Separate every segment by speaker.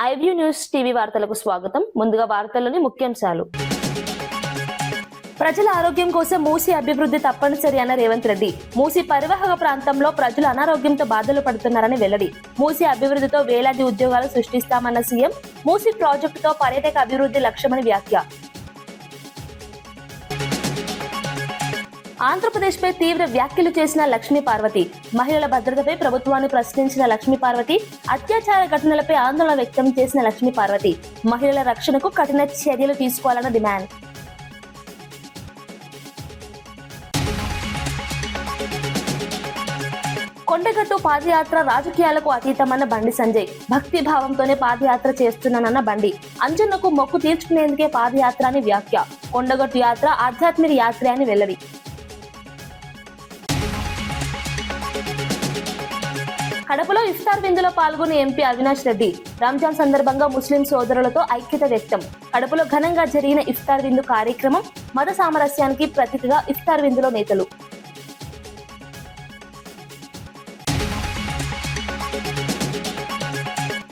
Speaker 1: IView news TV వార్తలకు స్వాగతం. ముందుగా వార్తల్లోని ముఖ్యాంశాలు. ప్రజల ఆరోగ్యం కోసం మూసీ అభివృద్ధి తప్పనిసరి అన్న రేవంత్ రెడ్డి. మూసీ పరివాహక ప్రాంతంలో ప్రజలు అనారోగ్యంతో బాధలు పడుతున్నారని వెల్లడి. మూసీ అభివృద్ధితో వేలాది ఉద్యోగాలు సృష్టిస్తామన్న సీఎం. మూసీ ప్రాజెక్టుతో పర్యాటక అభివృద్ధి లక్ష్యమని వ్యాఖ్య. ఆంధ్రప్రదేశ్పై తీవ్ర వ్యాఖ్యలు చేసిన లక్ష్మీ పార్వతి. మహిళల భద్రతపై ప్రభుత్వాన్ని ప్రశ్నించిన లక్ష్మీ పార్వతి. అత్యాచార ఘటనలపై ఆందోళన వ్యక్తం చేసిన లక్ష్మీ పార్వతి. మహిళల రక్షణకు కఠిన చర్యలు తీసుకోవాలన్న డిమాండ్. కొండగట్టు పాదయాత్ర రాజకీయాలకు అతీతమన్న బండి సంజయ్. భక్తి భావంతోనే పాదయాత్ర చేస్తున్నానన్న బండి. అంజన్నకు మొక్కు తీర్చుకునేందుకే పాదయాత్ర అని వ్యాఖ్య. కొండగట్టు యాత్ర ఆధ్యాత్మిక యాత్ర అని వెల్లడి. కడపలో ఇఫ్తార్ విందులో పాల్గొన్న ఎంపీ అవినాష్ రెడ్డి. రంజాన్ సందర్భంగా ముస్లిం సోదరులతో ఐక్యత వ్యక్తం. కడపలో ఘనంగా జరిగిన ఇఫ్తార్ విందు కార్యక్రమం. మత సామరస్యానికి ప్రతీకగా ఇఫ్తార్ విందులో నేతలు.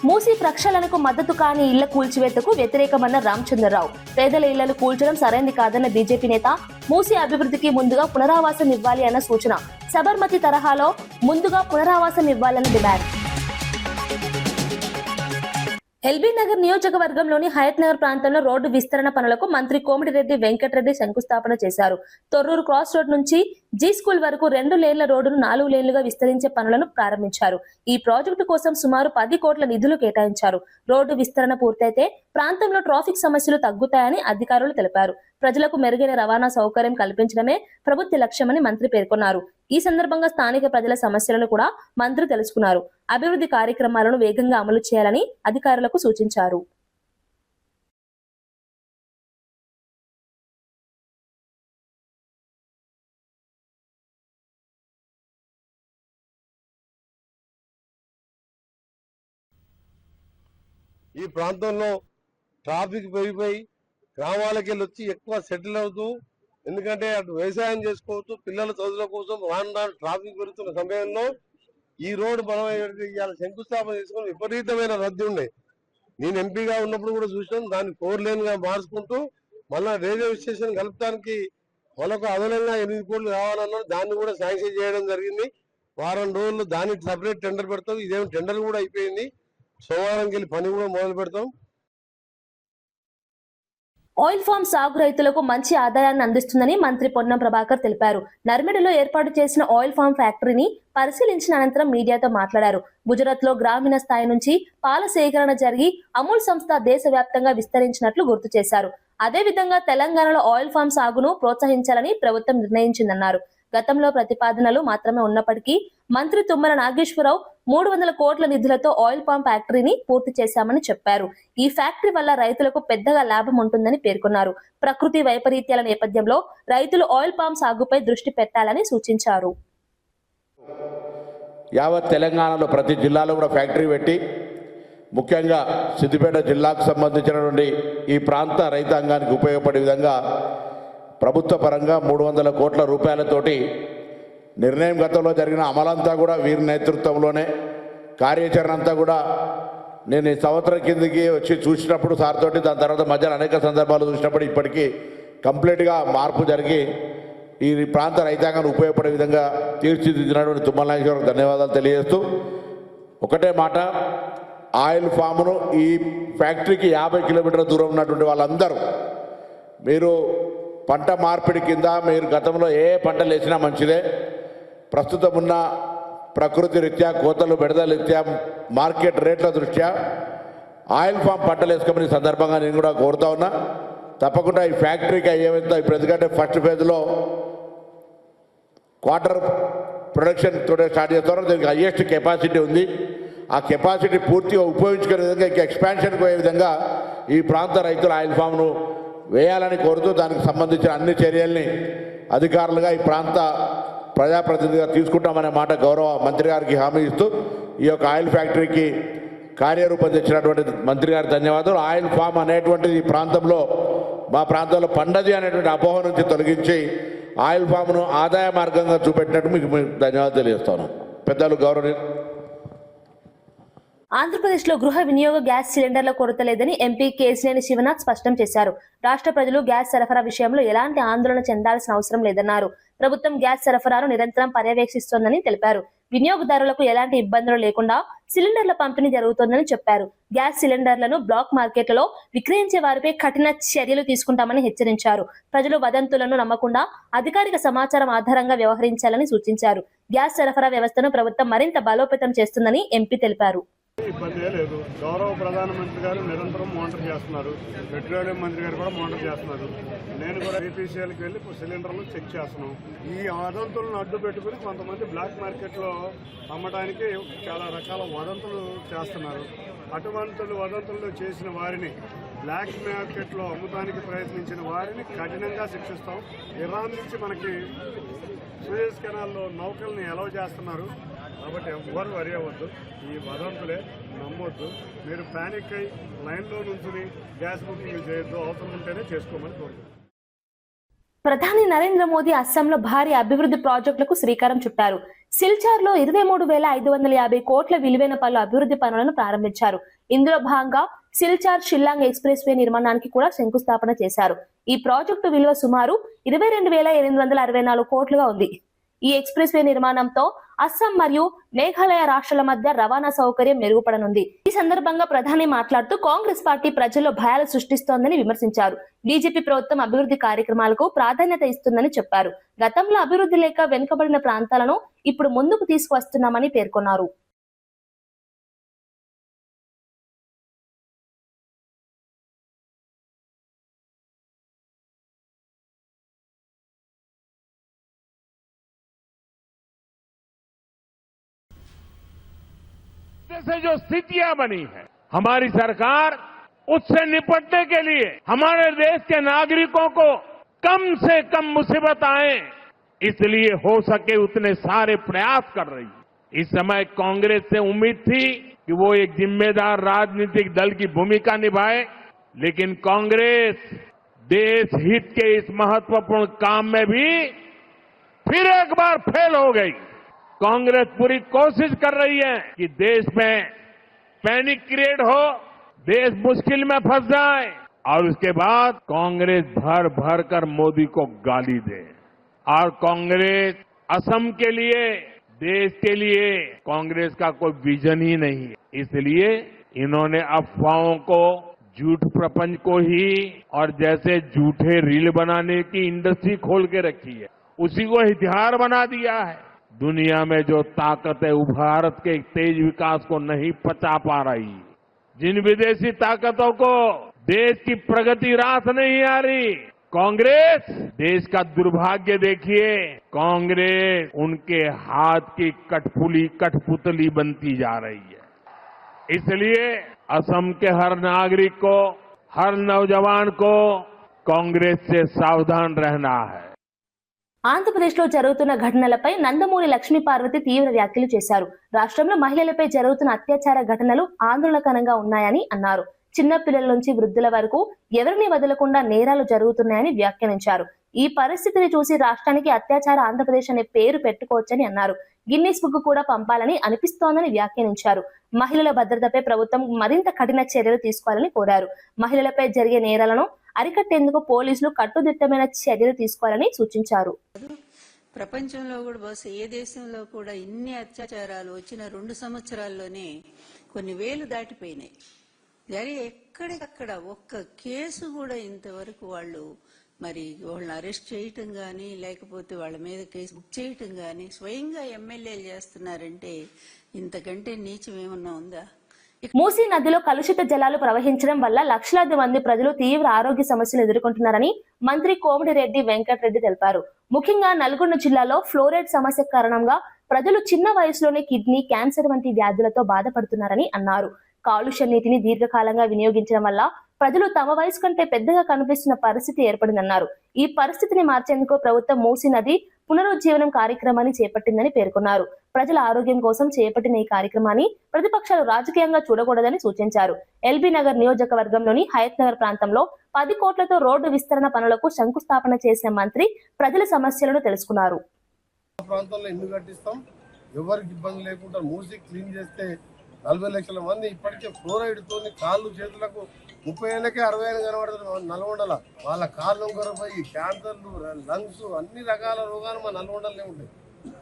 Speaker 1: మూసీ ప్రక్షాళనకు మద్దతు కాని ఇళ్ల కూల్చివేతకు వ్యతిరేకమన్న రామచంద్రరావు. పేదల ఇళ్లను కూల్చడం సరైంది కాదన్న బీజేపీ నేత. మూసీ అభివృద్ధికి ముందుగా పునరావాసం ఇవ్వాలి అన్న సూచన. సబర్మతి తరహాలో ముందుగా పునరావాసం ఇవ్వాలన్న డిమాండ్. ఎల్బీ నగర్ నియోజకవర్గంలోని హయత్ నగర్ ప్రాంతంలో రోడ్డు విస్తరణ పనులకు మంత్రి కోమటిరెడ్డి వెంకటరెడ్డి శంకుస్థాపన చేశారు. తొర్రూరు క్రాస్ రోడ్ నుంచి జీ స్కూల్ వరకు 2 లేన్ల రోడ్డును 4 లేన్లుగా విస్తరించే పనులను ప్రారంభించారు. ఈ ప్రాజెక్టు కోసం సుమారు 10 కోట్ల నిధులు కేటాయించారు. రోడ్డు విస్తరణ పూర్తయితే ప్రాంతంలో ట్రాఫిక్ సమస్యలు తగ్గుతాయని అధికారులు తెలిపారు. ప్రజలకు మెరుగైన రవాణా సౌకర్యం కల్పించడమే ప్రభుత్వ లక్ష్యమని మంత్రి పేర్కొన్నారు. ఈ సందర్భంగా స్థానిక ప్రజల సమస్యలను కూడా మంత్రి తెలుసుకున్నారు. అభివృద్ధి కార్యక్రమాలను వేగంగా అమలు చేయాలని అధికారులకు సూచించారు.
Speaker 2: ఈ ప్రాంతంలో ట్రాఫిక్ పెరిగిపోయి గ్రామాలకు వెళ్ళి వచ్చి ఎక్కువ సెటిల్ అవుతూ, ఎందుకంటే అటు వ్యవసాయం చేసుకోవచ్చు, పిల్లల చదువుల కోసం రాను రాను ట్రాఫిక్ పెరుగుతున్న సమయంలో ఈ రోడ్డు మనం ఇవాళ శంకుస్థాపన చేసుకుని విపరీతమైన రద్దీ ఉండే. నేను ఎంపీగా ఉన్నప్పుడు కూడా చూసినాను. దాన్ని 4 లేన్ గా మార్చుకుంటూ మళ్ళా రైల్వే స్టేషన్ కలపడానికి మనకు అదనంగా 8 కోట్లు కావాలన్నారు. దాన్ని కూడా శాంక్షన్ చేయడం జరిగింది. వారం రోజుల్లో దానికి సపరేట్ టెండర్ పెడతాం. ఇదేమో టెండర్ కూడా అయిపోయింది. సోమవారంకి వెళ్ళి పని కూడా మొదలు పెడతాం.
Speaker 1: ఆయిల్ ఫామ్ సాగు రైతులకు మంచి ఆదాయాన్ని అందిస్తుందని మంత్రి పొన్నం ప్రభాకర్ తెలిపారు. నర్మెడలో ఏర్పాటు చేసిన ఆయిల్ ఫామ్ ఫ్యాక్టరీని పరిశీలించిన అనంతరం మీడియాతో మాట్లాడారు. గుజరాత్ లో గ్రామీణ స్థాయి నుంచి పాల సేకరణ జరిగి అమూల్ సంస్థ దేశవ్యాప్తంగా విస్తరించినట్లు గుర్తు చేశారు. అదేవిధంగా తెలంగాణలో ఆయిల్ ఫామ్ సాగును ప్రోత్సహించాలని ప్రభుత్వం నిర్ణయించిందన్నారు. గతంలో ప్రతిపాదనలు మాత్రమే ఉన్నప్పటికీ మంత్రి తుమ్మల నాగేశ్వరరావు 300 కోట్ల నిధులతో ఆయిల్ పామ్ ఫ్యాక్టరీని పూర్తి చేశామని చెప్పారు. ఈ ఫ్యాక్టరీ వల్ల రైతులకు పెద్దగా లాభం ఉంటుందని పేర్కొన్నారు. ప్రకృతి వైపరీత్యాల నేపథ్యంలో రైతులు ఆయిల్ పామ్ సాగుపై దృష్టి పెట్టాలని సూచించారు.
Speaker 3: యావత్ తెలంగాణలో ప్రతి జిల్లాలో కూడా ఫ్యాక్టరీ పెట్టి, ముఖ్యంగా సిద్దిపేట జిల్లాకు సంబంధించినటువంటి ఈ ప్రాంత రైతాంగానికి ఉపయోగపడే విధంగా ప్రభుత్వ పరంగా 300 కోట్ల రూపాయలతోటి నిర్ణయం గతంలో జరిగిన అమలంతా కూడా వీరి నేతృత్వంలోనే, కార్యాచరణ అంతా కూడా నేను ఈ సంవత్సరం కిందకి వచ్చి చూసినప్పుడు సార్ తోటి, దాని తర్వాత మధ్యలో అనేక సందర్భాలు చూసినప్పుడు ఇప్పటికీ కంప్లీట్గా మార్పు జరిగి ఈ ప్రాంత రైతాంగాన్ని ఉపయోగపడే విధంగా తీర్చిదిద్దినటువంటి తుమ్మల నాగేశ్వరరావుకు ధన్యవాదాలు తెలియజేస్తూ, ఒకటే మాట, ఆయిల్ ఫామ్ను ఈ ఫ్యాక్టరీకి 50 కిలోమీటర్ల దూరం ఉన్నటువంటి వాళ్ళందరూ మీరు పంట మార్పిడి కింద మీరు గతంలో ఏ పంటలు వేసినా మంచిదే. ప్రస్తుతం ఉన్న ప్రకృతి రీత్యా, కోతలు బెడదల రీత్యా, మార్కెట్ రేట్ల దృష్ట్యా ఆయిల్ ఫామ్ పంటలు వేసుకోమని సందర్భంగా నేను కూడా కోరుతా ఉన్నా. తప్పకుండా ఈ ఫ్యాక్టరీకి అయ్యేంత ఇప్పుడు, ఎందుకంటే ఫస్ట్ ఫేజ్లో క్వార్టర్ ప్రొడక్షన్ తోటి స్టార్ట్ చేస్తారు. దీనికి హైయెస్ట్ కెపాసిటీ ఉంది. ఆ కెపాసిటీ పూర్తిగా ఉపయోగించుకునే విధంగా, ఇంకా ఎక్స్పాన్షన్కి పోయే విధంగా ఈ ప్రాంత రైతులు ఆయిల్ ఫామ్ను వేయాలని కోరుతూ, దానికి సంబంధించిన అన్ని చర్యల్ని అధికారులుగా ఈ ప్రాంత ప్రజాప్రతినిధిగా తీసుకుంటామనే మాట గౌరవ మంత్రి గారికి హామీ ఇస్తూ, ఈ యొక్క ఆయిల్ ఫ్యాక్టరీకి కార్యరూపం తెచ్చినటువంటి మంత్రి గారికి ధన్యవాదాలు. ఆయిల్ ఫామ్ అనేటువంటిది ఈ ప్రాంతంలో, మా ప్రాంతంలో పండది అనేటువంటి అపోహ నుంచి తొలగించి ఆయిల్ ఫామ్ను ఆదాయ మార్గంగా చూపెట్టినట్టు మీకు ధన్యవాదాలు తెలియజేస్తాను. పెద్దలు గౌరవ
Speaker 1: ఆంధ్రప్రదేశ్లో గృహ వినియోగ గ్యాస్ సిలిండర్ల కొరత లేదని ఎంపీ కేశినేని శివనాథ్ స్పష్టం చేశారు. రాష్ట్ర ప్రజలు గ్యాస్ సరఫరా విషయంలో ఎలాంటి ఆందోళన చెందాల్సిన అవసరం లేదన్నారు. ప్రభుత్వం గ్యాస్ సరఫరాను నిరంతరం పర్యవేక్షిస్తోందని తెలిపారు. వినియోగదారులకు ఎలాంటి ఇబ్బందులు లేకుండా సిలిండర్ల పంపిణీ జరుగుతోందని చెప్పారు. గ్యాస్ సిలిండర్లను బ్లాక్ మార్కెట్లలో విక్రయించే వారిపై కఠిన చర్యలు తీసుకుంటామని హెచ్చరించారు. ప్రజలు వదంతులను నమ్మకుండా అధికారిక సమాచారం ఆధారంగా వ్యవహరించాలని సూచించారు. గ్యాస్ సరఫరా వ్యవస్థను ప్రభుత్వం మరింత బలోపేతం చేస్తుందని ఎంపీ తెలిపారు.
Speaker 4: ఇబ్బంది లేదు. గౌరవ ప్రధానమంత్రి గారు నిరంతరం మానిటర్ చేస్తున్నారు. పెట్రోలియం మంత్రి గారు కూడా మానిటర్ చేస్తున్నారు. నేను కూడా ఏపీసీఎల్కి వెళ్ళి సిలిండర్లు చెక్ చేస్తున్నాం. ఈ వదంతులను అడ్డు పెట్టుకుని కొంతమంది బ్లాక్ మార్కెట్లో అమ్మడానికి చాలా రకాల వదంతులు చేస్తున్నారు. అటువంటి వదంతులు చేసిన వారిని, బ్లాక్ మార్కెట్లో అమ్మడానికి ప్రయత్నించిన వారిని కఠినంగా శిక్షిస్తాం. ఇరాన్ నుంచి మనకి సూయజ్ కెనాల్లో నౌకల్ని అలౌ చేస్తున్నారు. కాబట్టి ఎవ్వరు వరి అవ్వద్దు. ఈ వదంతులే నమ్మొద్దు. మీరు ప్యానిక్ అయి లైన్లో నుంచి గ్యాస్ బుకింగ్ చేయొద్దు. అవసరం ఉంటేనే చేసుకోమని కోరుకుంటున్నాను.
Speaker 1: ప్రధాని నరేంద్ర మోదీ అస్సాంలో భారీ అభివృద్ధి ప్రాజెక్టులకు శ్రీకారం చుట్టారు. సిల్చార్లో 23,550 కోట్ల విలువైన పలు అభివృద్ధి పనులను ప్రారంభించారు. ఇందులో భాగంగా సిల్చార్ షిల్లాంగ్ ఎక్స్ప్రెస్ వే నిర్మాణానికి కూడా శంకుస్థాపన చేశారు. ఈ ప్రాజెక్టు విలువ సుమారు 22,864 కోట్లుగా ఉంది. ఈ ఎక్స్ప్రెస్ వే నిర్మాణంతో అస్సాం మరియు మేఘాలయ రాష్ట్రాల మధ్య రవాణా సౌకర్యం మెరుగుపడనుంది. ఈ సందర్భంగా ప్రధాని మాట్లాడుతూ కాంగ్రెస్ పార్టీ ప్రజల్లో భయాలు సృష్టిస్తోందని విమర్శించారు. బీజేపీ ప్రభుత్వం అభివృద్ధి కార్యక్రమాలకు ప్రాధాన్యత ఇస్తుందని చెప్పారు. గతంలో అభివృద్ధి లేక వెనుకబడిన ప్రాంతాలను ఇప్పుడు ముందుకు తీసుకువస్తున్నామని పేర్కొన్నారు.
Speaker 5: से जो स्थितियां बनी है, हमारी सरकार उससे निपटने के लिए हमारे देश के नागरिकों को कम से कम मुसीबत आए, इसलिए हो सके उतने सारे प्रयास कर रही है. इस समय कांग्रेस से उम्मीद थी कि वो एक जिम्मेदार राजनीतिक दल की भूमिका निभाए, लेकिन कांग्रेस देश हित के इस महत्वपूर्ण काम में भी फिर एक बार फेल हो गई. कांग्रेस पूरी कोशिश कर रही है कि देश में पैनिक क्रिएट हो, देश मुश्किल में फंस जाए और उसके बाद कांग्रेस भर भर कर मोदी को गाली दे. और कांग्रेस असम के लिए, देश के लिए कांग्रेस का कोई विजन ही नहीं है. इसलिए इन्होंने अफवाहों को, झूठ प्रपंच को ही और जैसे झूठे रील बनाने की इंडस्ट्री खोल के रखी है, उसी को हथियार बना दिया है. दुनिया में जो ताकत है, भारत के तेज विकास को नहीं पचा पा रही. जिन विदेशी ताकतों को देश की प्रगति रास नहीं आ रही, कांग्रेस, देश का दुर्भाग्य देखिए, कांग्रेस उनके हाथ की कठपुतली बनती जा रही है. इसलिए असम के हर नागरिक को, हर नौजवान को कांग्रेस से सावधान रहना है.
Speaker 1: ఆంధ్రప్రదేశ్లో జరుగుతున్న ఘటనలపై నందమూరి లక్ష్మీ పార్వతి తీవ్ర వ్యాఖ్యలు చేశారు. రాష్ట్రంలో మహిళలపై జరుగుతున్న అత్యాచార ఘటనలు ఆందోళనకరంగా ఉన్నాయని అన్నారు. చిన్న పిల్లల నుంచి వృద్ధుల వరకు ఎవరిని వదలకుండా నేరాలు జరుగుతున్నాయని వ్యాఖ్యానించారు. ఈ పరిస్థితిని చూసి రాష్ట్రానికి అత్యాచార ఆంధ్రప్రదేశ్ అనే పేరు పెట్టుకోవచ్చని అన్నారు. గిన్నీస్ బుక్ కూడా పంపాలని అనిపిస్తోందని వ్యాఖ్యానించారు. మహిళల భద్రతపై ప్రభుత్వం మరింత కఠిన చర్యలు తీసుకోవాలని కోరారు. మహిళలపై జరిగే నేరాలను అరికట్టేందుకు పోలీసులు కట్టుదిట్టమైన చర్యలు తీసుకోవాలని సూచించారు.
Speaker 6: ప్రపంచంలో కూడా బహుశా ఏ దేశంలో కూడా ఇన్ని అత్యాచారాలు వచ్చిన 2 సంవత్సరాల్లోనే కొన్ని వేలు దాటిపోయినాయి. మరి ఎక్కడికక్కడ ఒక్క కేసు కూడా ఇంతవరకు వాళ్ళని అరెస్ట్ చేయటం గానీ, లేకపోతే వాళ్ళ మీద కేసు బుక్ చేయటం గానీ స్వయంగా ఎమ్మెల్యేలు చేస్తున్నారంటే ఇంతకంటే నీచం ఏమన్నా ఉందా?
Speaker 1: మూసీ నదిలో కలుషిత జలాలు ప్రవహించడం వల్ల లక్షలాది మంది ప్రజలు తీవ్ర ఆరోగ్య సమస్యలు ఎదుర్కొంటున్నారని మంత్రి కోమటిరెడ్డి వెంకటరెడ్డి తెలిపారు. ముఖ్యంగా నల్గొండ జిల్లాలో ఫ్లోరైడ్ సమస్య కారణంగా ప్రజలు చిన్న వయసులోనే కిడ్నీ, క్యాన్సర్ వంటి వ్యాధులతో బాధపడుతున్నారని అన్నారు. కాలుష్య నీటిని దీర్ఘకాలంగా వినియోగించడం వల్ల ప్రజలు తమ వయసు కంటే పెద్దగా కనిపిస్తున్న పరిస్థితి ఏర్పడిందన్నారు. ఈ పరిస్థితిని మార్చేందుకు ప్రభుత్వం మూసీ నది పునరుజ్జీవనం కార్యక్రమాన్ని చేపట్టిందని పేర్కొన్నారు. ప్రజల ఆరోగ్యం కోసం చేపట్టిన ఈ కార్యక్రమాన్ని ప్రతిపక్షాలు రాజకీయంగా చూడకూడదని సూచించారు. ఎల్బీ నగర్ నియోజకవర్గంలోని హయత్ నగర్ ప్రాంతంలో 10 కోట్లతో రోడ్డు విస్తరణ పనులకు శంకుస్థాపన చేసిన మంత్రి ప్రజల సమస్యలను తెలుసుకున్నారు.
Speaker 2: ప్రాంతాల్లో ఇల్లు కట్టిస్తాం, ఎవరికి ఇబ్బంది లేకుండా మూసీ క్లీన్ చేస్తే 40 లక్షల మంది ఇప్పటికే ఫ్లోరైడ్తో కాళ్ళు చేతులకు 30 ఏళ్ళకే 60 ఏళ్ళు కనబడుతున్నారు నల్గొండల. వాళ్ళ కాళ్ళు కొరపోయి క్యాన్సర్లు, లంగ్స్, అన్ని రకాల రోగాలు మా నల్గొండలనే ఉంటాయి.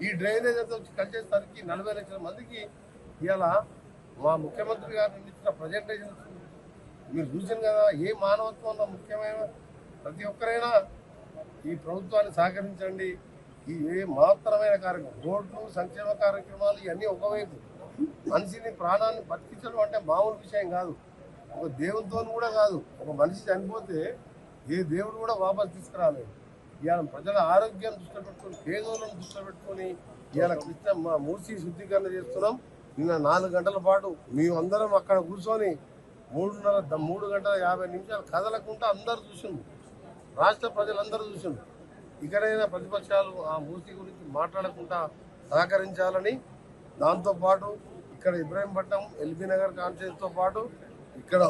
Speaker 2: ఈ డ్రైనేజ్ అంతా కలిసేసరికి 40 లక్షల మందికి ఇలా మా ముఖ్యమంత్రి గారు ఇచ్చిన ప్రజెంటేషన్ మీరు చూసాను కదా. ఏ మానవత్వంలో ముఖ్యమైన ప్రతి ఒక్కరైనా ఈ ప్రభుత్వాన్ని సహకరించండి. ఈ ఏ మాత్రమైన కార్యక్రమం, రోడ్లు, సంక్షేమ కార్యక్రమాలు ఇవన్నీ ఒకవైపు, మనిషిని ప్రాణాన్ని బతికించడం అంటే మామూలు విషయం కాదు. ఒక దేవునితో కూడా కాదు. ఒక మనిషి చనిపోతే ఏ దేవుడు కూడా వాపసు తీసుకురాలేదు. ఇవాళ ప్రజల ఆరోగ్యం దృష్టిలో పెట్టుకొని, పేదోళ్ళను దృష్టిలో పెట్టుకొని ఇవాళ మా మూసి శుద్ధీకరణ చేస్తున్నాం. నిన్న 4 గంటల పాటు మేమందరం అక్కడ కూర్చొని 3 గంటల 50 నిమిషాలు కదలకుండా అందరూ చూసిండు. రాష్ట్ర ప్రజలందరూ చూసిండు. ఇక్కడైనా ప్రతిపక్షాలు ఆ మూసి గురించి మాట్లాడకుండా సహకరించాలని, దాంతోపాటు ఇక్కడ ఇబ్రాహీంపట్నం, ఎల్బీ నగర్ కాన్స్టిట్యూన్సీతో పాటు ఇక్కడ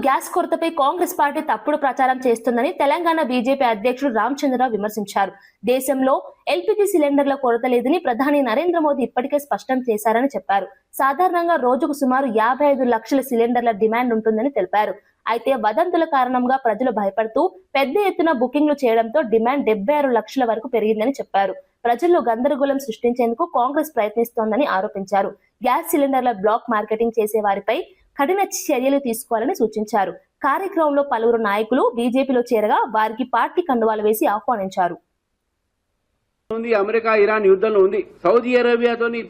Speaker 1: గ్యాస్ కొరతపై కాంగ్రెస్ పార్టీ తప్పుడు ప్రచారం చేస్తుందని తెలంగాణ బీజేపీ అధ్యక్షుడు రామచంద్రరావు విమర్శించారు. దేశంలో ఎల్పీజీ సిలిండర్ల కొరత లేదని ప్రధాని నరేంద్ర మోదీ ఇప్పటికే స్పష్టం చేశారని చెప్పారు. సాధారణంగా రోజుకు సుమారు 55 లక్షల సిలిండర్ల డిమాండ్ ఉంటుందని తెలిపారు. అయితే వదంతుల కారణంగా ప్రజలు భయపడుతూ పెద్ద ఎత్తున బుకింగ్లు చేయడంతో డిమాండ్ 76 లక్షల వరకు పెరిగిందని చెప్పారు. ప్రజల్లో గందరగోళం సృష్టించేందుకు కాంగ్రెస్ ప్రయత్నిస్తోందని ఆరోపించారు. గ్యాస్ సిలిండర్ల బ్లాక్ మార్కెటింగ్ చేసే వారిపై కఠిన చర్యలు తీసుకోవాలని సూచించారు. కార్యక్రమంలో పలువురు నాయకులు బీజేపీలో చేరగా వారికి పార్టీ కండువాలు వేసి ఆహ్వానించారు.
Speaker 7: అమెరికా ఇరాన్ యుద్ధంలో ఉంది, సౌదీ అరేబియాతోని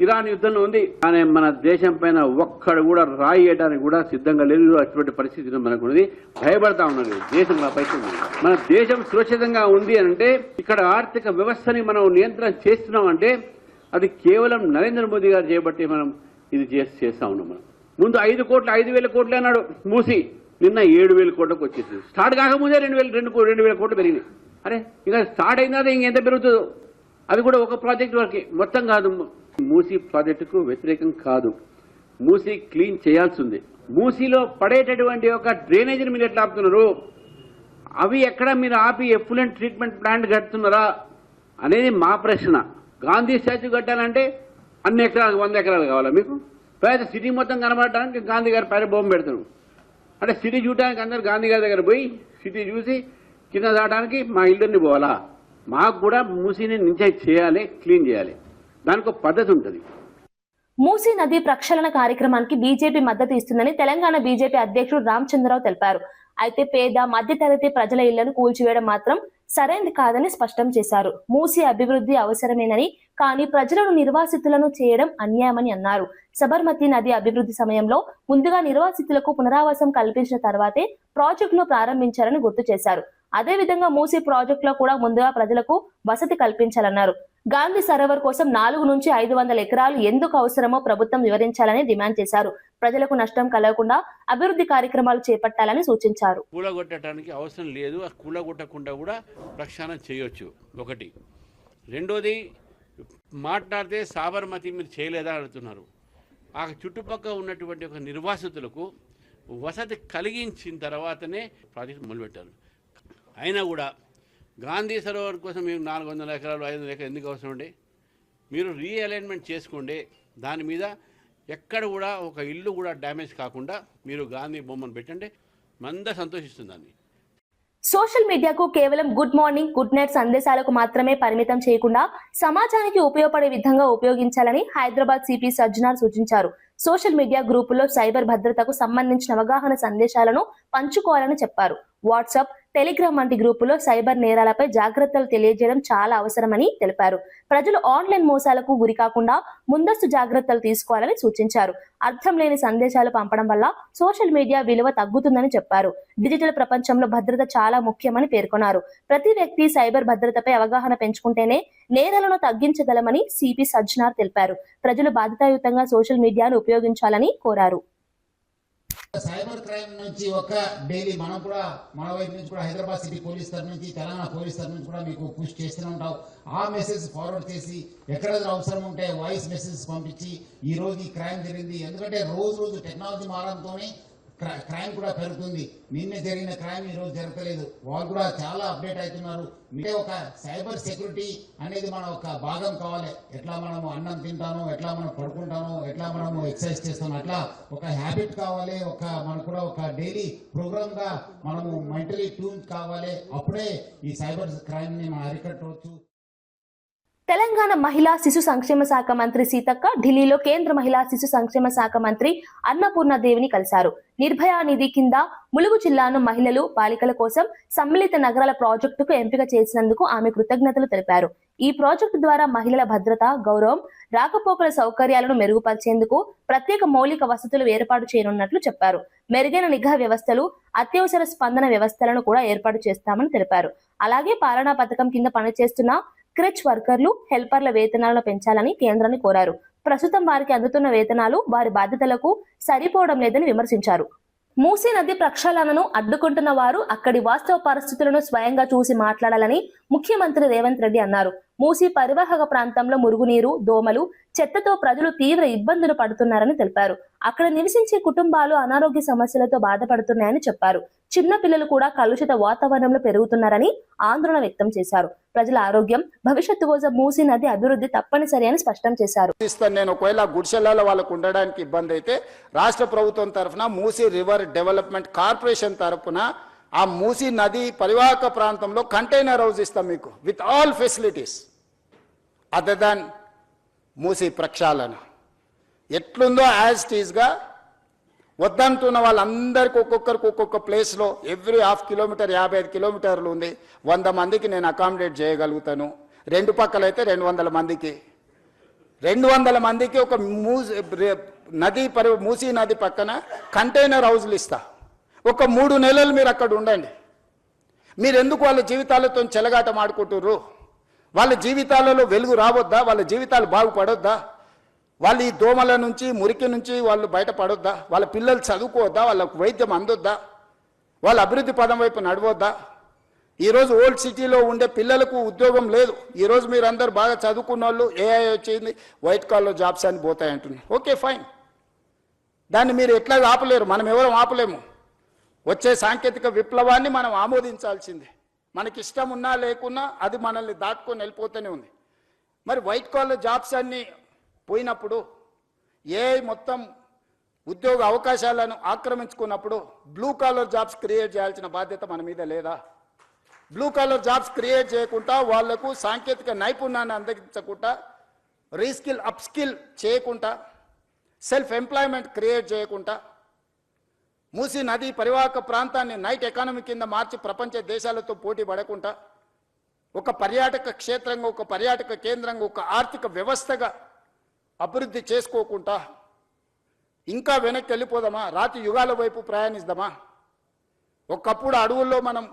Speaker 7: ఇరాన్ యుద్ధంలో ఉంది. కానీ మన దేశం పైన ఒక్కడు కూడా రాయి వేయడానికి కూడా సిద్ధంగా లేదు. అటువంటి పరిస్థితి మనకు ఉన్నది. భయపడతా ఉన్నది దేశం. మన దేశం సురక్షితంగా ఉంది అంటే, ఇక్కడ ఆర్థిక వ్యవస్థని మనం నియంత్రణ చేస్తున్నాం అంటే అది కేవలం నరేంద్ర మోదీ గారు చేయబట్టి మనం ఇది చేస్తా ఉన్నాం. మనం ముందు 5,000 కోట్లు అన్నాడు మూసి, నిన్న 7,000 కోట్లకు వచ్చేసింది. స్టార్ట్ కాకముందే 2,000 కోట్లు పెరిగినాయి. అరే ఇంకా స్టార్ట్ అయినా ఇంకెంత పెరుగుతుందో. అది కూడా ఒక ప్రాజెక్ట్ వరకే, మొత్తం కాదు. మూసీ ప్రాజెక్టుకు వ్యతిరేకం కాదు. మూసీ క్లీన్ చేయాల్సి ఉంది. మూసీలో పడేటటువంటి ఒక డ్రైనేజీని మీరు ఎట్లా ఆపుతున్నారు? అవి ఎక్కడ మీరు ఆపి ఎఫ్లూయెంట్ ట్రీట్మెంట్ ప్లాంట్ కడుతున్నారా అనేది మా ప్రశ్న. గాంధీ స్టాచ్యూ కట్టాలంటే అన్ని ఎకరాలు 100 ఎకరాలు కావాలా మీకు? పేద సిటీ మొత్తం కనబడటానికి గాంధీ గారి పైన బొమ్మ పెడతారు. అంటే సిటీ చూడడానికి అందరు గాంధీ గారి దగ్గర పోయి సిటీ చూసి కింద దాటానికి మా ఇల్లుని పోవాలా? మాకు కూడా మూసీని నుంచే చేయాలి, క్లీన్ చేయాలి. దానికి ఒక పద్ధతి ఉంటుంది.
Speaker 1: మూసీ నది ప్రక్షాళన కార్యక్రమానికి బీజేపీ మద్దతు ఇస్తుందని తెలంగాణ బీజేపీ అధ్యక్షుడు రామచంద్రరావు తెలిపారు. అయితే పేద మధ్యతరగతి ప్రజల ఇళ్లను కూల్చివేయడం మాత్రం సరైనది కాదని స్పష్టం చేశారు. మూసీ అభివృద్ధి అవసరమేనని, కానీ ప్రజలను నిర్వాసితులను చేయడం అన్యాయమని అన్నారు. సబర్మతి నది అభివృద్ధి సమయంలో ముందుగా నిర్వాసితులకు పునరావాసం కల్పించిన తర్వాతే ప్రాజెక్టును ప్రారంభించారని గుర్తు చేశారు. అదేవిధంగా మూసీ ప్రాజెక్టులో కూడా ముందుగా ప్రజలకు వసతి కల్పించాలన్నారు. గాంధీ సరోవర్ కోసం 400 నుంచి 500 ఎకరాలు ఎందుకు అవసరమో ప్రభుత్వం వివరించాలని డిమాండ్ చేశారు. ప్రజలకు నష్టం కలగకుండా అభివృద్ధి కార్యక్రమాలు చేపట్టాలని సూచించారు.
Speaker 7: కూలగొట్టడానికి అవసరం లేదు, కూలగొట్టకుండా కూడా ప్రక్షాళన చేయొచ్చు. ఒకటి. రెండోది, మాట్లాడితే సాబర్మతి మీరు చేయలేదా అడుగుతున్నారు. ఆ చుట్టుపక్కల ఉన్నటువంటి ఒక నిర్వాసితులకు వసతి కలిగించిన తర్వాతనే ప్రాజెక్టు మొదలుపెట్టారు. అయినా కూడా గాంధీ సరోవర్ కోసం మీరు 400 ఎకరాలు 500 ఎకరాలు ఎందుకు అవసరం అండి? మీరు రీఅలైన్మెంట్ చేసుకోండి. దాని మీద ఎక్కడ కూడా ఒక ఇల్లు కూడా డ్యామేజ్ కాకుండా మీరు గాంధీ బొమ్మను పెట్టండి. మంద సంతోషిస్తుందని.
Speaker 1: సోషల్ మీడియాకు కేవలం గుడ్ మార్నింగ్, గుడ్ నైట్ సందేశాలకు మాత్రమే పరిమితం చేయకుండా సమాజానికి ఉపయోగపడే విధంగా ఉపయోగించాలని హైదరాబాద్ సిపి సజ్జనార్ సూచించారు. సోషల్ మీడియా గ్రూపుల్లో సైబర్ భద్రతకు సంబంధించిన అవగాహన సందేశాలను పంచుకోవాలని చెప్పారు. వాట్సాప్, టెలిగ్రామ్ వంటి గ్రూపుల్లో సైబర్ నేరాలపై జాగ్రత్తలు తెలియజేయడం చాలా అవసరమని తెలిపారు. ప్రజలు ఆన్లైన్ మోసాలకు గురికాకుండా ముందస్తు జాగ్రత్తలు తీసుకోవాలని సూచించారు. అర్థం లేని సందేశాలు పంపడం వల్ల సోషల్ మీడియా విలువ తగ్గుతుందని చెప్పారు. డిజిటల్ ప్రపంచంలో భద్రత చాలా ముఖ్యమని పేర్కొన్నారు. ప్రతి వ్యక్తి సైబర్ భద్రతపై అవగాహన పెంచుకుంటేనే నేరాలను తగ్గించగలమని సిపి సజ్జనార్ తెలిపారు. ప్రజలు బాధ్యతాయుతంగా సోషల్ మీడియాను ఉపయోగించాలని కోరారు.
Speaker 8: సైబర్ క్రైమ్ నుంచి ఒక డైలీ మనం కూడా మన వైపు నుంచి కూడా హైదరాబాద్ సిటీ పోలీస్ తరఫు నుంచి, తెలంగాణ పోలీస్ తరఫు నుంచి కూడా మీకు పుష్ చేస్తూనే ఉంటాం. ఆ మెసేజ్ ఫార్వర్డ్ చేసి ఎక్కడ అవసరం ఉంటే వాయిస్ మెసేజ్ పంపించి ఈ రోజు ఈ క్రైమ్ జరిగింది. ఎందుకంటే రోజు టెక్నాలజీ మారడంతోనే క్రైమ్ కూడా పెరుగుతుంది. నిన్నే జరిగిన క్రైమ్ ఈరోజు జరగలేదు. వాళ్ళు కూడా చాలా అప్డేట్ అవుతున్నారు. అంటే ఒక సైబర్ సెక్యూరిటీ అనేది మన ఒక భాగం కావాలి. ఎట్లా మనము అన్నం తింటానో, ఎట్లా మనం పడుకుంటానో, ఎట్లా మనము ఎక్సర్సైజ్ చేస్తానో, అట్లా ఒక హ్యాబిట్ కావాలి. మనకు కూడా ఒక డైలీ ప్రోగ్రామ్ గా మనము మెంటలీ ట్యూన్ కావాలి. అప్పుడే ఈ సైబర్ క్రైమ్ ని మనం అరికట్టవచ్చు.
Speaker 1: తెలంగాణ మహిళా శిశు సంక్షేమ శాఖ మంత్రి సీతక్క ఢిల్లీలో కేంద్ర మహిళా శిశు సంక్షేమ శాఖ మంత్రి అన్నపూర్ణదేవిని కలిశారు. నిర్భయ నిధి కింద ములుగు జిల్లాను మహిళలు బాలికల కోసం సమ్మిళిత నగరాల ప్రాజెక్టుకు ఎంపిక చేసినందుకు ఆమె కృతజ్ఞతలు తెలిపారు. ఈ ప్రాజెక్టు ద్వారా మహిళల భద్రత, గౌరవం, రాకపోకల సౌకర్యాలను మెరుగుపరిచేందుకు ప్రత్యేక మౌలిక వసతులు ఏర్పాటు చేయనున్నట్లు చెప్పారు. మెరుగైన నిఘా వ్యవస్థలు, అత్యవసర స్పందన వ్యవస్థలను కూడా ఏర్పాటు చేస్తామని తెలిపారు. అలాగే పాలనా పథకం కింద పనిచేస్తున్న క్రెచ్ వర్కర్లు, హెల్పర్ల వేతనాలను పెంచాలని కేంద్రాన్ని కోరారు. ప్రస్తుతం వారికి అందుతున్న వేతనాలు వారి బాధ్యతలకు సరిపోవడం లేదని విమర్శించారు. మూసీ నది ప్రక్షాళనను అడ్డుకుంటున్న వారు అక్కడి వాస్తవ పరిస్థితులను స్వయంగా చూసి మాట్లాడాలని ముఖ్యమంత్రి రేవంత్ రెడ్డి అన్నారు. మూసీ పరివాహక ప్రాంతంలో మురుగునీరు, దోమలు, చెత్తతో ప్రజలు తీవ్ర ఇబ్బందులు పడుతున్నారని తెలిపారు. అక్కడ నివసించే కుటుంబాలు అనారోగ్య సమస్యలతో బాధపడుతున్నాయని చెప్పారు. చిన్న పిల్లలు కూడా కలుషిత వాతావరణంలో పెరుగుతున్నారని ఆందోళన వ్యక్తం చేశారు. ప్రజల ఆరోగ్యం, భవిష్యత్తు కోసం మూసీ నది అభివృద్ధి తప్పనిసరి అని స్పష్టం చేశారు.
Speaker 9: నేను ఒకవేళ గుడిసెలలో వాళ్ళకు ఉండడానికి ఇబ్బంది అయితే రాష్ట్ర ప్రభుత్వం తరఫున మూసీ రివర్ డెవలప్మెంట్ కార్పొరేషన్ తరఫున ఆ మూసీ నది పరివాహక ప్రాంతంలో కంటైనర్ హౌస్ ఇస్తాం మీకు with all facilities other than Musi ప్రక్షాళన. ఎట్లుందో యాజ్ ఇట్ ఈస్గా వద్దంటున్న వాళ్ళందరికీ ఒక్కొక్కరికి ఒక్కొక్క ప్లేస్లో ఎవ్రీ 1/2 కిలోమీటర్ 55 కిలోమీటర్లు ఉంది. 100 మందికి నేను అకామిడేట్ చేయగలుగుతాను. 2 పక్కలైతే 200 మందికి 200 మందికి ఒక మూసీ నది పక్కన కంటైనర్ హౌస్లు ఇస్తా. ఒక 3 నెలలు మీరు అక్కడ ఉండండి. మీరు ఎందుకు వాళ్ళ జీవితాలతో చెలగాటం ఆడుకుంటుర్రు? వాళ్ళ జీవితాలలో వెలుగు రావద్దా? వాళ్ళ జీవితాలు బాగుపడొద్దా? వాళ్ళు ఈ దోమల నుంచి, మురికి నుంచి వాళ్ళు బయటపడొద్దా? వాళ్ళ పిల్లలు చదువుకోవద్దా? వాళ్ళకు వైద్యం అందొద్దా? వాళ్ళ అభివృద్ధి పదం వైపు నడవద్దా? ఈరోజు ఓల్డ్ సిటీలో ఉండే పిల్లలకు ఉద్యోగం లేదు. ఈరోజు మీరు అందరు బాగా చదువుకున్న వాళ్ళు ఏఐ వచ్చింది, వైట్ కాలర్ జాబ్స్ అని పోతాయంటున్నారు. ఓకే ఫైన్, దాన్ని మీరు ఎట్లా ఆపలేరు, మనం ఎవరం ఆపలేము. వచ్చే సాంకేతిక విప్లవాన్ని మనం ఆమోదించాల్సిందే. మనకి ఇష్టం ఉన్నా లేకున్నా అది మనల్ని దాటుకొని వెళ్ళిపోతూనే ఉంది. మరి వైట్ కాలర్ జాబ్స్ అన్ని పోయినప్పుడు, ఏఐ మొత్తం ఉద్యోగ అవకాశాలను ఆక్రమించుకున్నప్పుడు బ్లూ కాలర్ జాబ్స్ క్రియేట్ చేయాల్సిన బాధ్యత మన మీద లేదా? బ్లూ కాలర్ జాబ్స్ క్రియేట్ చేయకుండా, వాళ్లకు సాంకేతిక నైపుణ్యాన్ని అందించకుండా, రీస్కిల్ అప్స్కిల్ చేయకుండా, సెల్ఫ్ ఎంప్లాయ్మెంట్ క్రియేట్ చేయకుండా, మూసీ నది పరివాహక ప్రాంతాన్ని నైట్ ఎకానమీ కింద మార్చి ప్రపంచ దేశాలతో పోటీ పడకుండా, ఒక పర్యాటక క్షేత్రంగా, ఒక పర్యాటక కేంద్రంగా, ఒక ఆర్థిక వ్యవస్థగా అభివృద్ధి చేసుకోకుండా ఇంకా వెనక్కి వెళ్ళిపోదామా? రాతి యుగాల వైపు ప్రయాణిస్తామా? ఒకప్పుడు అడవుల్లో మనం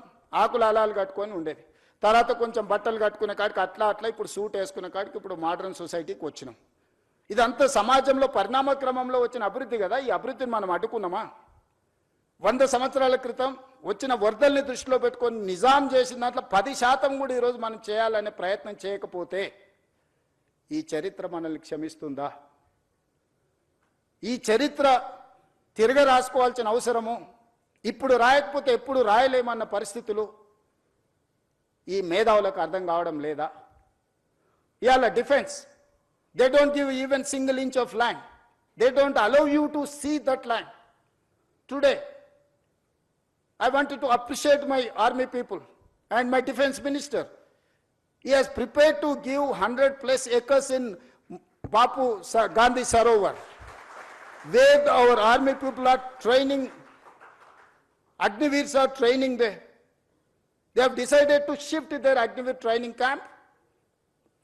Speaker 9: ఆకుల అలాలు కట్టుకొని ఉండేది. తర్వాత కొంచెం బట్టలు కట్టుకునే కాడికి అట్లా ఇప్పుడు సూట్ వేసుకునే కాడికి ఇప్పుడు మోడర్న్ సొసైటీకి వచ్చినాం. ఇదంతా సమాజంలో పరిణామ క్రమంలో వచ్చిన అభివృద్ధి కదా. ఈ అభివృద్ధిని మనం అడ్డుకున్నామా? 100 సంవత్సరాల క్రితం వచ్చిన వరదల్ని దృష్టిలో పెట్టుకొని నిజాం చేసిన దాంట్లో 10% కూడా ఈరోజు మనం చేయాలనే ప్రయత్నం చేయకపోతే ఈ చరిత్ర మనల్ని క్షమిస్తుందా? ఈ చరిత్ర తిరగ రాసుకోవాల్సిన అవసరము, ఇప్పుడు రాయకపోతే ఎప్పుడు రాయలేమన్న పరిస్థితులు ఈ మేధావులకు అర్థం కావడం లేదా? ఇవాళ defence, they don't give even single inch of land. They don't allow you to see that land. Today I wanted to appreciate my army people and my defense minister. He has prepared to give 100+ acres in Bapu Gandhi Sarovar, where our army people are training, Agniveers are training there. They have decided to shift their Agniveer training camp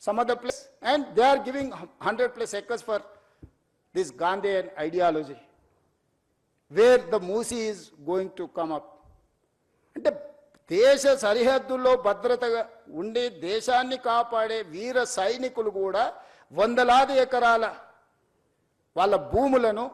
Speaker 9: some other place, and they are giving 100+ acres for this Gandhian ideology, where the Moosi is going to come up. అంటే దేశ సరిహద్దుల్లో భద్రతగా ఉండి దేశాన్ని కాపాడే వీర సైనికులు కూడా వందలాది ఎకరాల వాళ్ళ భూములను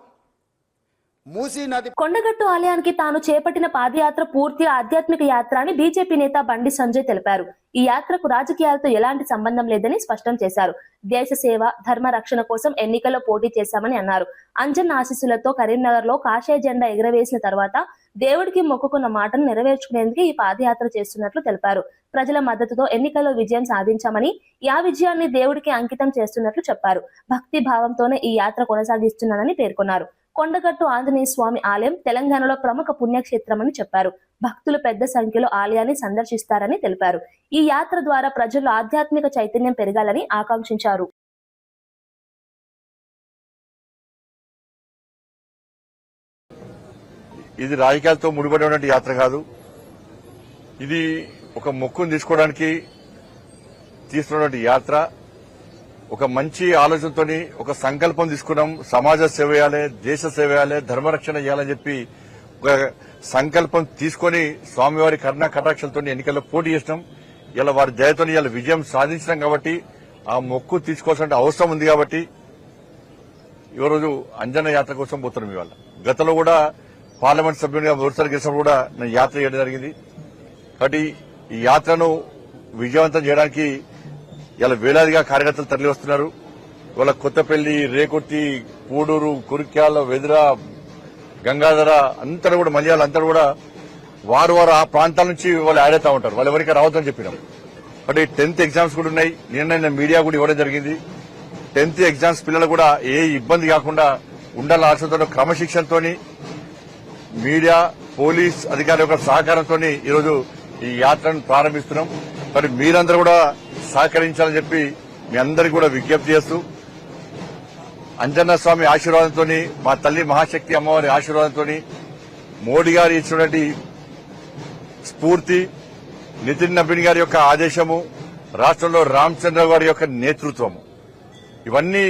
Speaker 9: మూసీ నది
Speaker 1: కొండగట్టు ఆలయానికి తాను చేపట్టిన పాదయాత్ర పూర్తిగా ఆధ్యాత్మిక యాత్ర అని బీజేపీ నేత బండి సంజయ్ తెలిపారు. ఈ యాత్రకు రాజకీయాలతో ఎలాంటి సంబంధం లేదని స్పష్టం చేశారు. దేశ సేవ, ధర్మ రక్షణ కోసం ఎన్నికల్లో పోటీ చేశామని అన్నారు. అంజన్ ఆశీస్సులతో కరీంనగర్ లో కాషాయ జెండా ఎగురవేసిన తర్వాత దేవుడికి మొక్కుకున్న మాటను నెరవేర్చుకునేందుకు ఈ పాదయాత్ర చేస్తున్నట్లు తెలిపారు. ప్రజల మద్దతుతో ఎన్నికల్లో విజయం సాధించామని, ఆ విజయాన్ని దేవుడికి అంకితం చేస్తున్నట్లు చెప్పారు. భక్తి భావంతోనే ఈ యాత్ర కొనసాగిస్తున్నానని పేర్కొన్నారు. కొండగట్టు ఆంజనేయ స్వామి ఆలయం తెలంగాణలో ప్రముఖ పుణ్యక్షేత్రమని చెప్పారు. భక్తులు పెద్ద సంఖ్యలో ఆలయాన్ని సందర్శిస్తారని తెలిపారు. ఈ యాత్ర ద్వారా ప్రజల్లో ఆధ్యాత్మిక చైతన్యం పెరగాలని ఆకాంక్షించారు.
Speaker 10: ఇది రాజకీయాలతో ముడిపడి ఉన్నటువంటి యాత్ర కాదు. ఇది ఒక మొక్కును తీసుకోవడానికి తీసుకున్నటువంటి యాత్ర. ఒక మంచి ఆలోచనతోని ఒక సంకల్పం తీసుకున్నాం. సమాజ సేవ చేయాలి, దేశ సేవ చేయాలి, ధర్మరక్షణ చేయాలని చెప్పి ఒక సంకల్పం తీసుకుని స్వామివారి కరుణా కటాక్షలతో ఎన్నికల్లో పోటీ చేసినాం. ఇలా వారి దయతో ఇలా విజయం సాధించినాం కాబట్టి ఆ మొక్కు తీసుకోవాల్సిన అవసరం ఉంది కాబట్టి ఈరోజు అంజన యాత్ర కోసం పోతున్నాం. ఇవాళ గతంలో కూడా పార్లమెంట్ సభ్యునిగా మొదటిసారి గెలిచినప్పుడు కూడా నేను యాత్ర చేయడం జరిగింది. కాబట్టి ఈ యాత్రను విజయవంతం చేయడానికి ఇలా వేలాదిగా కార్యకర్తలు తరలి వస్తున్నారు. ఇవాళ కొత్తపల్లి, రేకుర్తి, పూడూరు, కురిక్యాల, వెదిర, గంగాధర అంతా కూడా మలయాళ అంతా కూడా వారు ఆ ప్రాంతాల నుంచి వాళ్ళు యాడ్ అవుతా ఉంటారు. వాళ్ళు ఎవరికి రావద్దని చెప్పినాం. కాబట్టి 10th ఎగ్జామ్స్ కూడా ఉన్నాయి. నిన్న మీడియా కూడా ఇవ్వడం జరిగింది. 10th ఎగ్జామ్స్ పిల్లలు కూడా ఏ ఇబ్బంది కాకుండా ఉండాలని ఆశతో క్రమశిక్షణతో మీడియా, పోలీస్ అధికారుల యొక్క సహకారంతో ఈరోజు ఈ యాత్రను ప్రారంభిస్తున్నాం. మరి మీరందరూ కూడా సహకరించాలని చెప్పి మీ అందరికీ కూడా విజ్ఞప్తి చేస్తూ అంజన్న స్వామి ఆశీర్వాదంతో, మా తల్లి మహాశక్తి అమ్మవారి ఆశీర్వాదంతో, మోడీ గారు ఇచ్చినటువంటి స్ఫూర్తి, నితిన్ నబీన్ గారి యొక్క ఆదేశము, రాష్ట్రంలో రామచంద్ర గారి యొక్క నేతృత్వము, ఇవన్నీ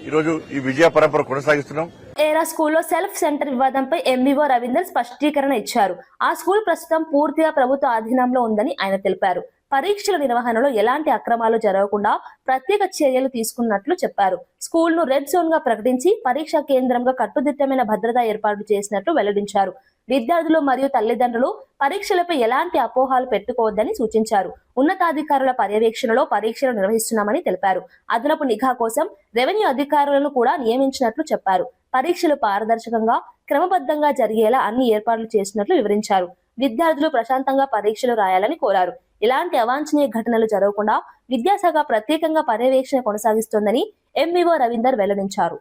Speaker 10: ఈరోజు ఈ విజయ పరంపర కొనసాగిస్తున్నాం.
Speaker 1: ఏరా స్కూల్లో సెల్ఫ్ సెంటర్ వివాదంపై ఎంవీఓ రవీందర్ స్పష్టీకరణ ఇచ్చారు. ఆ స్కూల్ ప్రస్తుతం పూర్తిగా ప్రభుత్వ ఆధీనంలో ఉందని ఆయన తెలిపారు. పరీక్షల నిర్వహణలో ఎలాంటి అక్రమాలు జరగకుండా ప్రత్యేక చర్యలు తీసుకున్నట్లు చెప్పారు. స్కూల్ ను రెడ్ జోన్ గా ప్రకటించి పరీక్షా కేంద్రంగా కట్టుదిట్టమైన భద్రతా ఏర్పాటు చేసినట్లు వెల్లడించారు. విద్యార్థులు మరియు తల్లిదండ్రులు పరీక్షలపై ఎలాంటి అపోహాలు పెట్టుకోవద్దని సూచించారు. ఉన్నతాధికారుల పర్యవేక్షణలో పరీక్షలు నిర్వహిస్తున్నామని తెలిపారు. అదనపు నిఘా కోసం రెవెన్యూ అధికారులను కూడా నియమించినట్లు చెప్పారు. పరీక్షలు పారదర్శకంగా, క్రమబద్ధంగా జరిగేలా అన్ని ఏర్పాట్లు చేసినట్లు వివరించారు. విద్యార్థులు ప్రశాంతంగా పరీక్షలు రాయాలని కోరారు. ఇలాంటి అవాంఛనీయ ఘటనలు జరగకుండా విద్యాశాఖ ప్రత్యేకంగా పర్యవేక్షణ కొనసాగిస్తోందని ఎంవీఓ రవీందర్ వెల్లడించారు.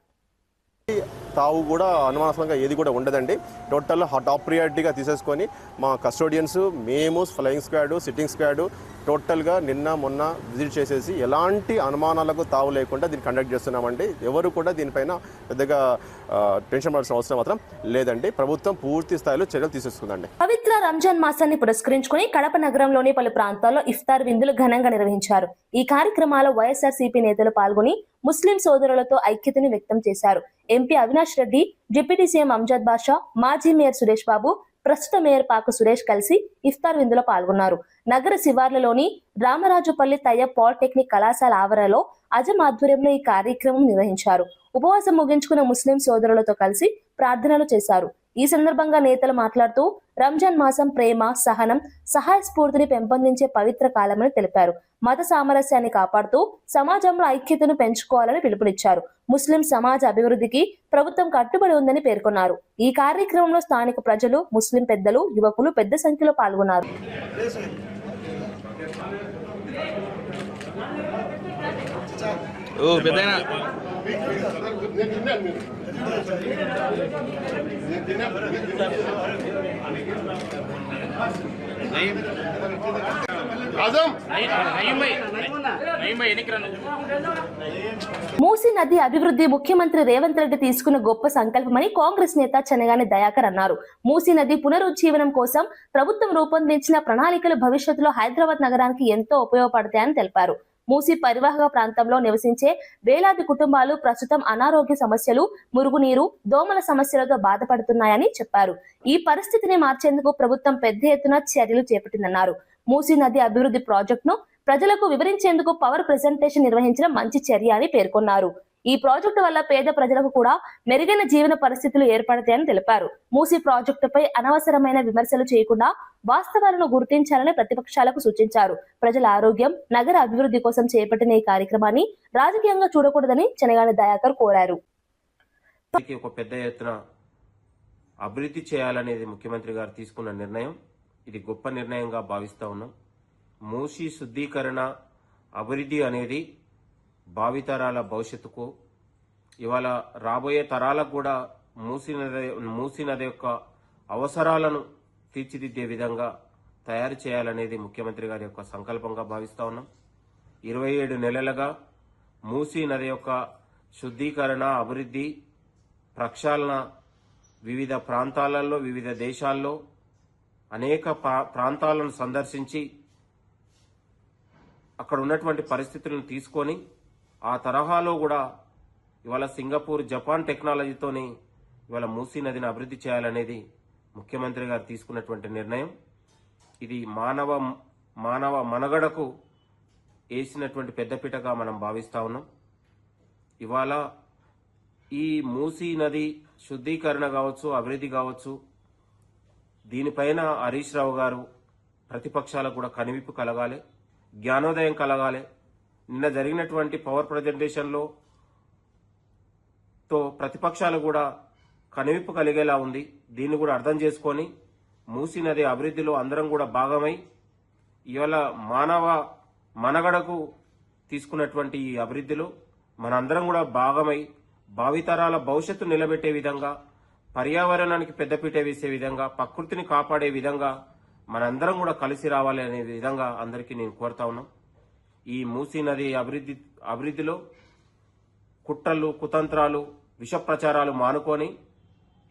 Speaker 11: తావు కూడా అనుమానాస్పదంగా ఏది కూడా ఉండదండి. టోటల్ టాప్ ప్రియారిటీగా తీసేసుకొని మా కస్టోడియన్స్, మేము, ఫ్లయింగ్ స్క్వాడ్, సిట్టింగ్ స్క్వాడ్ టోటల్గా నిన్న మొన్న విజిట్ చేసేసి ఎలాంటి అనుమానాలకు తావు లేకుండా దీన్ని కండక్ట్ చేస్తున్నామండి. ఎవరు కూడా దీనిపైన పెద్దగా టెన్షన్ పడాల్సిన అవసరం మాత్రం లేదండి. ప్రభుత్వం పూర్తి స్థాయిలో చర్యలు తీసేసుకుందండి.
Speaker 1: పవిత్ర రంజాన్ మాసాన్ని పురస్కరించుకుని కడప నగరంలోని పలు ప్రాంతాల్లో ఇఫ్తార్ విందులు ఘనంగా నిర్వహించారు. ఈ కార్యక్రమాల్లో వైఎస్ఆర్సీపీ నేతలు పాల్గొని ముస్లిం సోదరులతో ఐక్యతను వ్యక్తం చేశారు. MP Avinash Reddy, deputy CM Amzath Basha, మాజీ మేయర్ సురేష్ బాబు, ప్రస్తుత మేయర్ పాక సురేష్ కలిసి ఇఫ్తార్ విందులో పాల్గొన్నారు. నగర శివార్లలోని రామరాజుపల్లి తయ్యబ్ పాలిటెక్నిక్ కళాశాల ఆవరణలో అజం ఆధ్వర్యంలో ఈ కార్యక్రమం నిర్వహించారు. ఉపవాసం ముగించుకున్న ముస్లిం సోదరులతో కలిసి ప్రార్థనలు చేశారు. ఈ సందర్భంగా నేతలు మాట్లాడుతూ రంజాన్ మాసం ప్రేమ, సహనం, సహాయ స్ఫూర్తిని పెంపొందించే పవిత్ర కాలమని తెలిపారు. మత సామరస్యాన్ని కాపాడుతూ సమాజంలో ఐక్యతను పెంచుకోవాలని పిలుపునిచ్చారు. ముస్లిం సమాజ అభివృద్ధికి ప్రభుత్వం కట్టుబడి ఉందని పేర్కొన్నారు. ఈ కార్యక్రమంలో స్థానిక ప్రజలు, ముస్లిం పెద్దలు, యువకులు పెద్ద సంఖ్యలో పాల్గొన్నారు. మూసీ నది అభివృద్ధి ముఖ్యమంత్రి రేవంత్ రెడ్డి తీసుకున్న గొప్ప సంకల్పమని కాంగ్రెస్ నేత చెనగాని దయాకర్ అన్నారు. మూసీ నది పునరుజ్జీవనం కోసం ప్రభుత్వం రూపొందించిన ప్రణాళికలు భవిష్యత్తులో హైదరాబాద్ నగరానికి ఎంతో ఉపయోగపడతాయని తెలిపారు. మూసీ పరివాహక ప్రాంతంలో నివసించే వేలాది కుటుంబాలు ప్రస్తుతం అనారోగ్య సమస్యలు, మురుగునీరు, దోమల సమస్యలతో బాధపడుతున్నాయని చెప్పారు. ఈ పరిస్థితిని మార్చేందుకు ప్రభుత్వం పెద్ద ఎత్తున చర్యలు చేపట్టిందన్నారు. మూసీ నది అభివృద్ధి ప్రాజెక్టును ప్రజలకు వివరించేందుకు పవర్ ప్రెజెంటేషన్ నిర్వహించడం మంచి చర్య అని పేర్కొన్నారు. ఈ ప్రాజెక్టు వల్ల పేద ప్రజలకు కూడా మెరుగైన జీవన పరిస్థితులు ఏర్పడతాయని తెలిపారు. మూసీ ప్రాజెక్టుపై అనవసరమైన విమర్శలు చేయకుండా వాస్తవాలను గుర్తించాలని ప్రతిపక్షాలకు సూచించారు. ప్రజల ఆరోగ్యం, నగర అభివృద్ధి కోసం చేపట్టిన ఈ కార్యక్రమాన్ని రాజకీయంగా చూడకూడదని చెనగాని దయాకర్ కోరారు.
Speaker 12: ఒక పెద్ద ఎత్తున అభివృద్ధి చేయాలనేది ముఖ్యమంత్రి గారు తీసుకున్న నిర్ణయం. ఇది గొప్ప నిర్ణయంగా భావిస్తా ఉన్నాం. మూసీ శుద్ధీకరణ అభివృద్ధి అనేది భావితరాల భవిష్యత్తుకు, ఇవాళ రాబోయే తరాలకు కూడా మూసీ నది యొక్క అవసరాలను తీర్చిదిద్దే విధంగా తయారు చేయాలనేది ముఖ్యమంత్రి గారి యొక్క సంకల్పంగా భావిస్తా ఉన్నాం. 27 నెలలుగా మూసీ నది యొక్క శుద్ధీకరణ, అభివృద్ధి, ప్రక్షాళన వివిధ ప్రాంతాలలో, వివిధ దేశాల్లో అనేక ప్రాంతాలను సందర్శించి అక్కడ ఉన్నటువంటి పరిస్థితులను తీసుకొని ఆ తరహాలో కూడా ఇవాళ సింగపూర్, జపాన్ టెక్నాలజీతోని ఇవాళ మూసీ నదిని అభివృద్ధి చేయాలనేది ముఖ్యమంత్రి గారు తీసుకున్నటువంటి నిర్ణయం. ఇది మానవ మనుగడకు వేసినటువంటి పెద్దపీటగా మనం భావిస్తా ఉన్నాం. ఇవాళ ఈ మూసీ నది శుద్ధీకరణ కావచ్చు, అభివృద్ధి కావచ్చు, దీనిపైన హరీష్ రావు గారు ప్రతిపక్షాలకు కూడా కనువిప్పు కలగాలి, జ్ఞానోదయం కలగాలి. నిన్న జరిగినటువంటి పవర్ ప్రజెంటేషన్లో ప్రతిపక్షాలు కూడా కనువిప్పు కలిగేలా ఉంది. దీన్ని కూడా అర్థం చేసుకొని మూసీ నది అభివృద్ధిలో అందరం కూడా భాగమై ఇవాళ మానవ మనుగడకు తీసుకున్నటువంటి ఈ అభివృద్ధిలో మనందరం కూడా భాగమై భావితరాల భవిష్యత్తు నిలబెట్టే విధంగా, పర్యావరణానికి పెద్దపీట వేసే విధంగా, ప్రకృతిని కాపాడే విధంగా మనందరం కూడా కలిసి రావాలి అనే విధంగా అందరికీ నేను కోరుతా ఉన్నాం. ఈ మూసీ నది అభివృద్ధిలో కుట్రలు, కుతంత్రాలు, విష ప్రచారాలు మానుకొని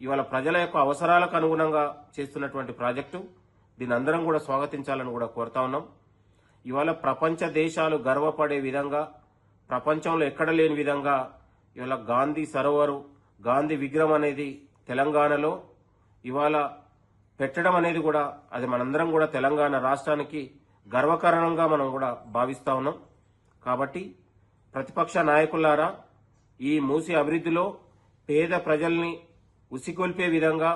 Speaker 12: ఇవాళ ప్రజల యొక్క అవసరాలకు అనుగుణంగా చేస్తున్నటువంటి ప్రాజెక్టు, దీని అందరం కూడా స్వాగతించాలని కూడా కోరుతా ఉన్నాం. ఇవాళ ప్రపంచ దేశాలు గర్వపడే విధంగా, ప్రపంచంలో ఎక్కడ లేని విధంగా ఇవాళ గాంధీ సరోవరు, గాంధీ విగ్రహం అనేది తెలంగాణలో ఇవాళ పెట్టడం అనేది కూడా అది మనందరం కూడా తెలంగాణ రాష్ట్రానికి గర్వకారణంగా మనం కూడా భావిస్తా ఉన్నాం. కాబట్టి ప్రతిపక్ష నాయకులారా, ఈ మూసీ అభివృద్ధిలో పేద ప్రజల్ని ఉసిగొల్పే విధంగా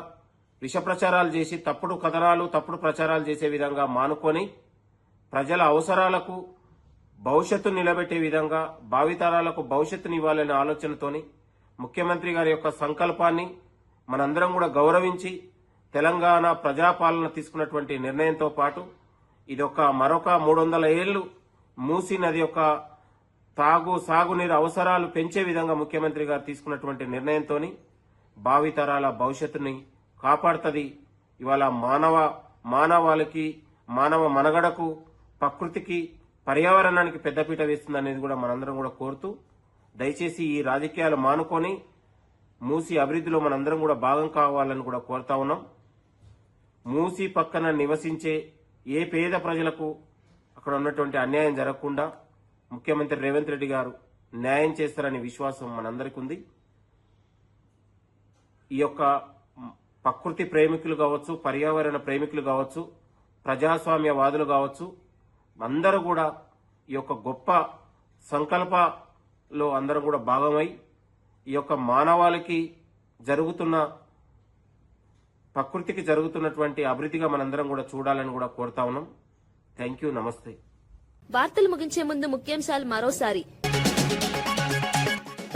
Speaker 12: విష ప్రచారాలు చేసి తప్పుడు కథనాలు, తప్పుడు ప్రచారాలు చేసే విధంగా మానుకొని ప్రజల అవసరాలకు భవిష్యత్తు నిలబెట్టే విధంగా, భావితరాలకు భవిష్యత్తుని ఇవ్వాలనే ఆలోచనతోని ముఖ్యమంత్రి గారి యొక్క సంకల్పాన్ని మనందరం కూడా గౌరవించి తెలంగాణ ప్రజాపాలన తీసుకున్నటువంటి నిర్ణయంతో పాటు ఇదొక మరొక 300 ఏళ్లు మూసీ నది యొక్క సాగునీరు అవసరాలు పెంచే విధంగా ముఖ్యమంత్రి గారు తీసుకున్నటువంటి నిర్ణయంతో భావితరాల భవిష్యత్తుని కాపాడుతుంది. ఇవాళ మానవాళికి, మానవ మనుగడకు, ప్రకృతికి, పర్యావరణానికి పెద్దపీట వేస్తుంది అనేది కూడా మనందరం కూడా కోరుతూ, దయచేసి ఈ రాజకీయాలు మానుకొని మూసీ అభివృద్ధిలో మనందరం కూడా భాగం కావాలని కూడా కోరుతా ఉన్నాం. మూసీ పక్కన నివసించే ఏ పేద ప్రజలకు అక్కడ ఉన్నటువంటి అన్యాయం జరగకుండా ముఖ్యమంత్రి రేవంత్ రెడ్డి గారు న్యాయం చేస్తారనే విశ్వాసం మనందరికీ ఉంది. ఈ యొక్క ప్రకృతి ప్రేమికులు కావచ్చు, పర్యావరణ ప్రేమికులు కావచ్చు, ప్రజాస్వామ్యవాదులు కావచ్చు, అందరూ కూడా ఈ యొక్క గొప్ప సంకల్పంలో అందరూ కూడా భాగమై ఈ యొక్క మానవాళికి జరుగుతున్న, ప్రకృతికి జరుగుతున్నటువంటి అభివృద్ధిగా మనందరం కూడా చూడాలని కూడా కోరుతా ఉన్నాం. థ్యాంక్ యూ, నమస్తే.
Speaker 1: వార్తలు ముగించే ముందు ముఖ్యాంశాలు మరోసారి.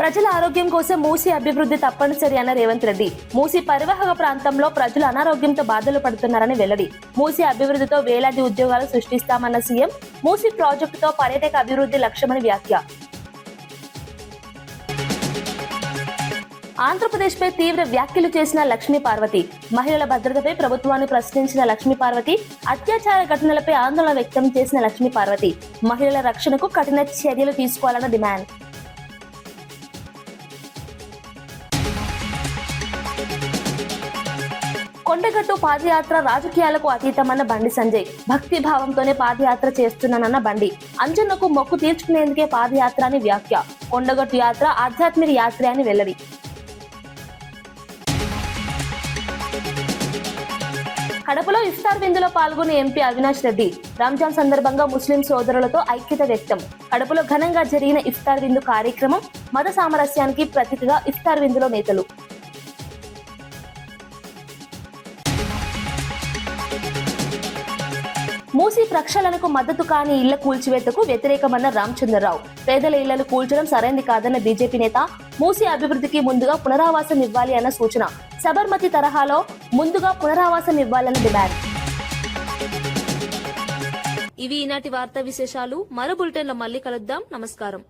Speaker 1: ప్రజల ఆరోగ్యం కోసం మూసీ అభివృద్ధి తప్పనిసరి అన్న రేవంత్ రెడ్డి. మూసీ పరివాహక ప్రాంతంలో ప్రజలు అనారోగ్యంతో బాధలు పడుతున్నారని వెల్లడి. మూసీ అభివృద్ధితో వేలాది ఉద్యోగాలు సృష్టిస్తామన్న సీఎం. మూసీ ప్రాజెక్టుతో పర్యాటక అభివృద్ధి లక్ష్యమని వ్యాఖ్య. ఆంధ్రప్రదేశ్పై తీవ్ర వ్యాఖ్యలు చేసిన లక్ష్మీ పార్వతి. మహిళల భద్రతపై ప్రభుత్వాన్ని ప్రశ్నించిన లక్ష్మీ పార్వతి. అత్యాచార ఘటనలపై ఆందోళన వ్యక్తం చేసిన లక్ష్మీ పార్వతి. మహిళల రక్షణకు కఠిన చర్యలు తీసుకోవాలన్న డిమాండ్. కొండగట్టు పాదయాత్ర రాజకీయాలకు అతీతమన్న బండి సంజయ్. భక్తి భావంతోనే పాదయాత్ర చేస్తున్నానన్న బండి. అంజన్నకు మొక్కు తీర్చుకునేందుకే పాదయాత్ర అని వ్యాఖ్య. కొండగట్టు యాత్ర ఆధ్యాత్మిక యాత్ర అని వెల్లడి. కడపలో ఇఫ్తార్ విందులో పాల్గొన్న ఎంపీ అవినాష్ రెడ్డి రంజాన్ సందర్భంగా ముస్లిం సోదరులతో ఐక్యత వ్యక్తం. కడపలో ఘనంగా జరిగిన ఇఫ్తార్ విందు కార్యక్రమం మత సామరస్యానికి ప్రతీకగా ఇఫ్తార్ విందులో నేతలు. మూసీ ప్రక్షాళనకు మద్దతు కాని ఇళ్ల కూల్చివేతకు వ్యతిరేకమన్న రామచంద్రరావు. పేదల ఇళ్లను కూల్చడం సరైంది కాదన్న బీజేపీ నేత మూసీ అభివృద్ధికి ముందుగా పునరావాసం ఇవ్వాలి అన్న సూచన. సబర్మతి తరహాలో ముందుగా పునరావాసం ఇవ్వాలన్న డిమాండ్. ఇవి ఈనాటి వార్తా విశేషాలు. మరో బులెటిన్లో మళ్ళీ కలుద్దాం. నమస్కారం.